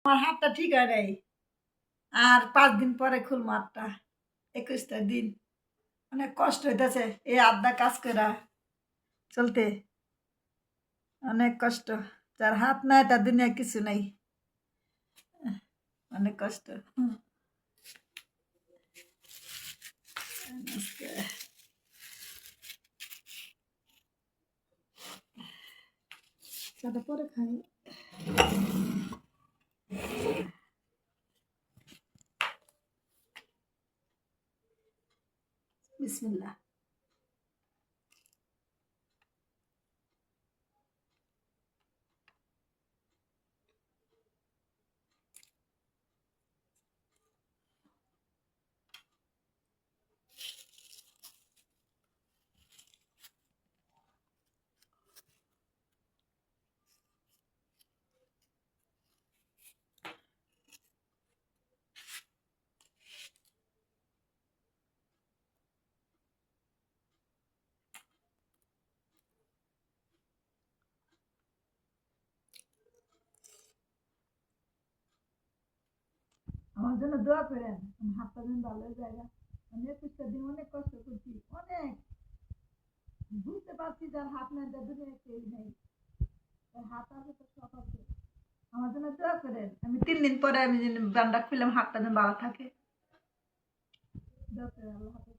আমার হাতটা ঠিক হয় নাই, আর 5 দিন পরে খুলবো হাতটা। 21টা দিন অনেক কষ্ট হইতেছে এই আধা কাজ করা চলতে, অনেক কষ্ট। যার হাত নাই তার দুনিয়া কিছু নাই, অনেক কষ্ট। চাটা পরে খাই। বিসমিল্লাহ। আমার জন্য দোয়া করেন, আমার হাতটা যেন ভালো হয়ে যায়। আমি 21টা দিন অনেক কষ্ট করছি, অনেক। বুঝতে পারছি যার হাত নাই তার দুনিয়ায় কেউ নেই, তার হাত আছে তো সব আছে। আমার জন্য দোয়া করেন, আমি 3 দিন পরে আমি যেন বান্ডা খুললাম, হাতটা যেন ভালো থাকে। দোয়া করেন আল্লাহ।